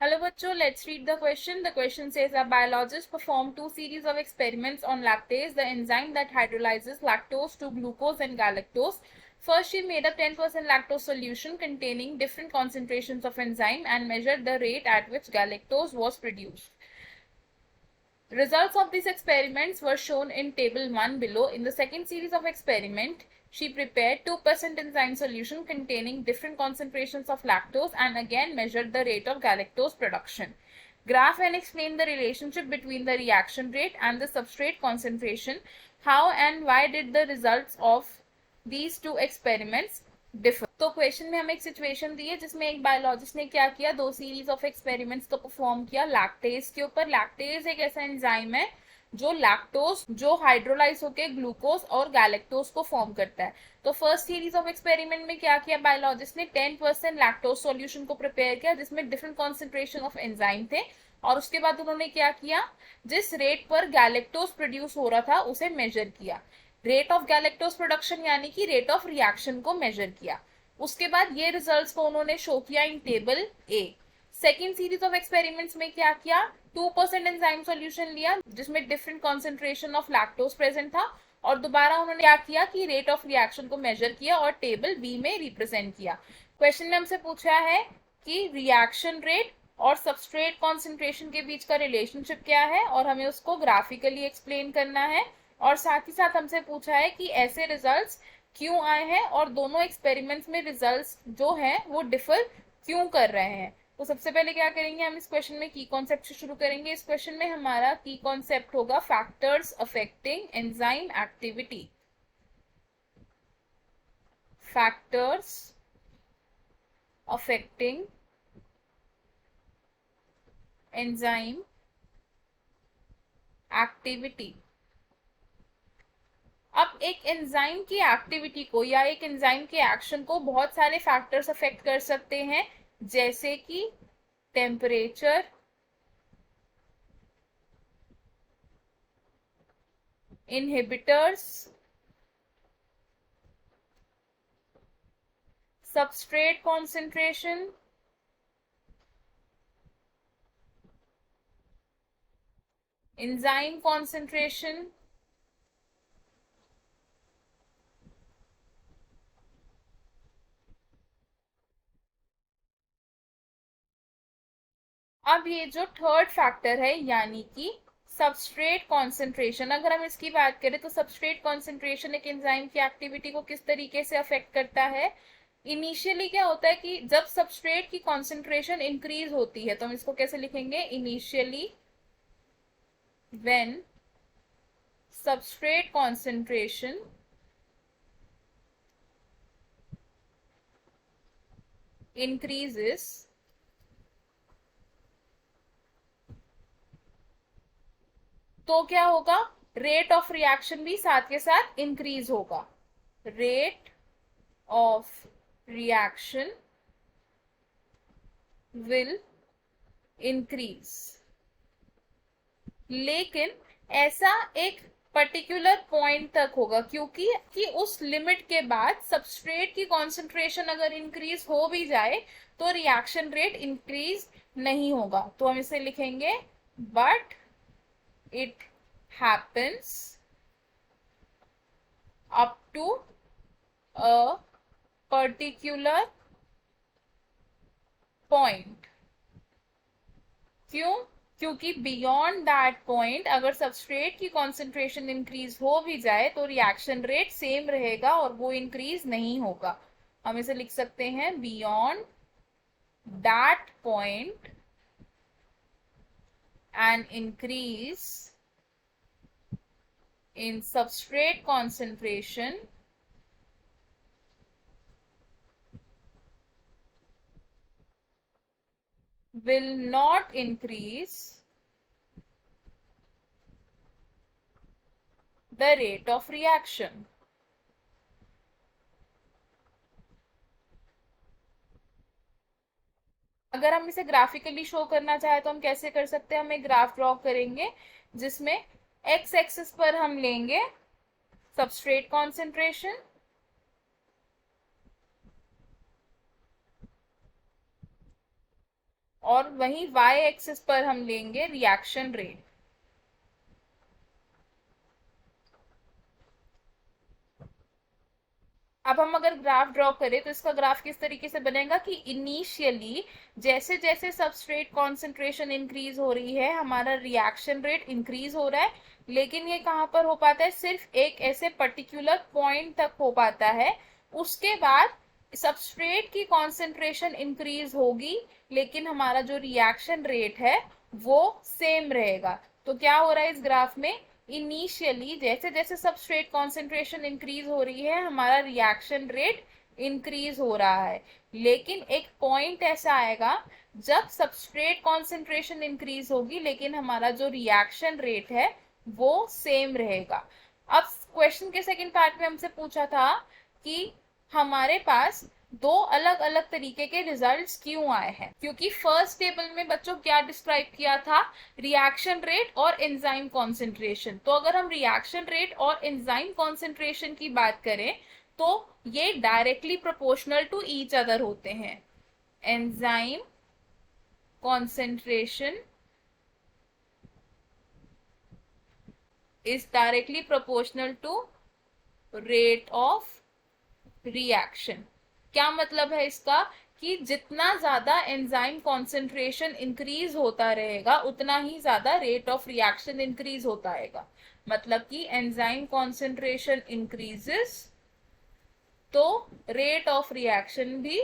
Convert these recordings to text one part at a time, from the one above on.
Hello bachcho, let's read the question. The question says a biologist performed two series of experiments on lactase, the enzyme that hydrolyzes lactose to glucose and galactose. First, she made a 10% lactose solution containing different concentrations of enzyme and measured the rate at which galactose was produced. Results of these experiments were shown in table 1 below. In the second series of experiment, she prepared 2% enzyme solution containing different concentrations of lactose and again measured the rate of galactose production. Graph and explain the relationship between the reaction rate and the substrate concentration. How and why did the results of these two experiments differ? तो question में हमें एक situation दी है जिसमें एक biologist ने क्या किया, दो सीरीज ऑफ एक्सपेरिमेंट्स को परफॉर्म किया लैक्टेज के ऊपर। लैक्टेज एक ऐसा एंजाइम है जो लैक्टोज जो हाइड्रोलाइज होकर ग्लूकोज और गैलेक्टोज को फॉर्म करता है। तो फर्स्ट सीरीज ऑफ एक्सपेरिमेंट में क्या किया, बायोलॉजिस्ट ने 10% लैक्टोज सॉल्यूशन को प्रिपेयर किया जिसमें डिफरेंट कॉन्सेंट्रेशन ऑफ एंजाइम थे, और उसके बाद उन्होंने क्या किया, जिस रेट पर गैलेक्टोज प्रोड्यूस हो रहा था उसे मेजर किया। रेट ऑफ गैलेक्टोज प्रोडक्शन यानी कि रेट ऑफ रिएक्शन को मेजर किया। उसके बाद ये रिजल्ट्स को उन्होंने शो किया इन table A. Second series of experiments में क्या किया, 2% एंजाइम सॉल्यूशन लिया जिसमें different concentration of lactose present था, और दोबारा उन्होंने क्या किया कि रेट ऑफ रिएक्शन को मेजर किया और टेबल बी में रिप्रेजेंट किया। क्वेश्चन में हमसे पूछा है कि रिएक्शन रेट और सबस्ट्रेट कॉन्सेंट्रेशन के बीच का रिलेशनशिप क्या है और हमें उसको ग्राफिकली एक्सप्लेन करना है, और साथ ही साथ हमसे पूछा है कि ऐसे रिजल्ट्स क्यों आए हैं और दोनों एक्सपेरिमेंट्स में रिजल्ट्स जो हैं वो डिफर क्यों कर रहे हैं। तो सबसे पहले क्या करेंगे, हम इस क्वेश्चन में की कॉन्सेप्ट से शुरू करेंगे। इस क्वेश्चन में हमारा की कॉन्सेप्ट होगा factors affecting enzyme activity. Factors affecting enzyme activity. अब एक एंजाइम की एक्टिविटी को या एक एंजाइम के एक्शन को बहुत सारे फैक्टर्स अफेक्ट कर सकते हैं, जैसे कि temperature, inhibitors, substrate concentration, enzyme concentration, अब ये जो थर्ड फैक्टर है यानी कि सबस्ट्रेट कॉन्सेंट्रेशन, अगर हम इसकी बात करें तो सबस्ट्रेट कॉन्सेंट्रेशन एक एंजाइम की एक्टिविटी को किस तरीके से अफेक्ट करता है। इनिशियली क्या होता है कि जब सबस्ट्रेट की कॉन्सेंट्रेशन इंक्रीज होती है तो हम इसको कैसे लिखेंगे, initially when substrate concentration increases, तो क्या होगा, रेट ऑफ रिएक्शन भी साथ के साथ इंक्रीज होगा। Rate of reaction will increase, लेकिन ऐसा एक पर्टिकुलर पॉइंट तक होगा, क्योंकि कि उस लिमिट के बाद सबस्ट्रेट की कॉन्सेंट्रेशन अगर इंक्रीज हो भी जाए तो रिएक्शन रेट इंक्रीज नहीं होगा। तो हम इसे लिखेंगे but it happens up to a particular point। क्यों, क्योंकि बियॉन्ड दैट पॉइंट अगर सबस्ट्रेट की कॉन्सेंट्रेशन इंक्रीज हो भी जाए तो रिएक्शन रेट सेम रहेगा और वो इंक्रीज नहीं होगा। हम इसे लिख सकते हैं beyond that point an increase in substrate concentration will not increase the rate of reaction। अगर हम इसे ग्राफिकली शो करना चाहे तो हम कैसे कर सकते हैं, हम एक ग्राफ ड्रॉ करेंगे जिसमें एक्स एक्सिस पर हम लेंगे सबस्ट्रेट कॉन्सेंट्रेशन, और वहीं y एक्सिस पर हम लेंगे रिएक्शन रेट। अब हम अगर ग्राफ ड्रॉ करें तो इसका ग्राफ किस तरीके से बनेगा कि इनिशियली जैसे जैसे सबस्ट्रेट कॉन्सेंट्रेशन इंक्रीज हो रही है हमारा रिएक्शन रेट इंक्रीज हो रहा है, लेकिन ये कहाँ पर हो पाता है, सिर्फ एक ऐसे पर्टिकुलर पॉइंट तक हो पाता है। उसके बाद सबस्ट्रेट की कॉन्सेंट्रेशन इंक्रीज होगी लेकिन हमारा जो रिएक्शन रेट है वो सेम रहेगा। तो क्या हो रहा है इस ग्राफ में, इनिशियली जैसे जैसे सबस्ट्रेट कॉन्सेंट्रेशन इंक्रीज हो रही है हमारा रिएक्शन रेट इंक्रीज हो रहा है, लेकिन एक पॉइंट ऐसा आएगा जब सबस्ट्रेट कॉन्सेंट्रेशन इंक्रीज होगी लेकिन हमारा जो रिएक्शन रेट है वो सेम रहेगा। अब क्वेश्चन के सेकंड पार्ट में हमसे पूछा था कि हमारे पास दो अलग अलग तरीके के रिजल्ट्स क्यों आए हैं, क्योंकि फर्स्ट टेबल में बच्चों क्या डिस्क्राइब किया था, रिएक्शन रेट और एंजाइम कॉन्सेंट्रेशन। तो अगर हम रिएक्शन रेट और एंजाइम कॉन्सेंट्रेशन की बात करें तो ये directly proportional to each other होते हैं। Enzyme concentration is directly proportional to rate of reaction. क्या मतलब है इसका, कि जितना ज्यादा एंजाइम कॉन्सेंट्रेशन इंक्रीज होता रहेगा उतना ही ज्यादा रेट ऑफ रिएक्शन इंक्रीज होता रहेगा। मतलब कि एंजाइम कॉन्सेंट्रेशन इंक्रीजेस तो रेट ऑफ रिएक्शन भी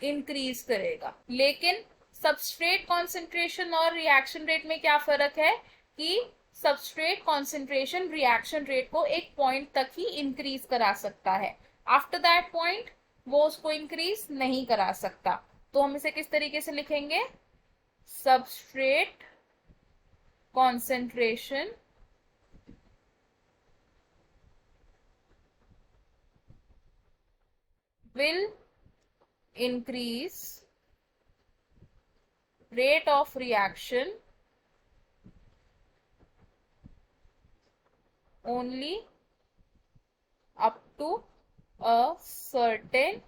इंक्रीज करेगा। लेकिन सबस्ट्रेट कॉन्सेंट्रेशन और रिएक्शन रेट में क्या फर्क है कि सबस्ट्रेट कॉन्सेंट्रेशन रिएक्शन रेट को एक पॉइंट तक ही इंक्रीज करा सकता है, आफ्टर दैट पॉइंट वो उसको इंक्रीज नहीं करा सकता। तो हम इसे किस तरीके से लिखेंगे, substrate concentration will increase rate of reaction only up to a certain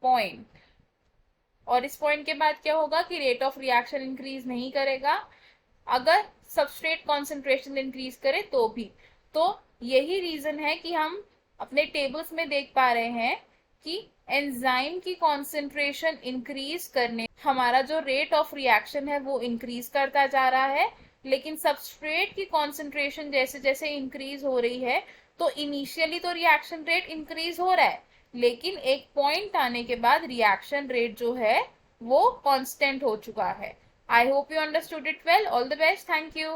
point। और इस पॉइंट के बाद क्या होगा कि रेट ऑफ रिएक्शन इंक्रीज नहीं करेगा अगर सबस्ट्रेट कॉन्सेंट्रेशन इंक्रीज करे तो भी। तो यही रीजन है कि हम अपने टेबल्स में देख पा रहे हैं कि एंजाइम की कॉन्सेंट्रेशन इंक्रीज करने हमारा जो रेट ऑफ रिएक्शन है वो इंक्रीज करता जा रहा है, लेकिन सबस्ट्रेट की कॉन्सेंट्रेशन जैसे जैसे इंक्रीज हो रही है तो इनिशियली तो रिएक्शन रेट इंक्रीज हो रहा है, लेकिन एक पॉइंट आने के बाद रिएक्शन रेट जो है वो कांस्टेंट हो चुका है। I hope you understood it well. All the best, thank you.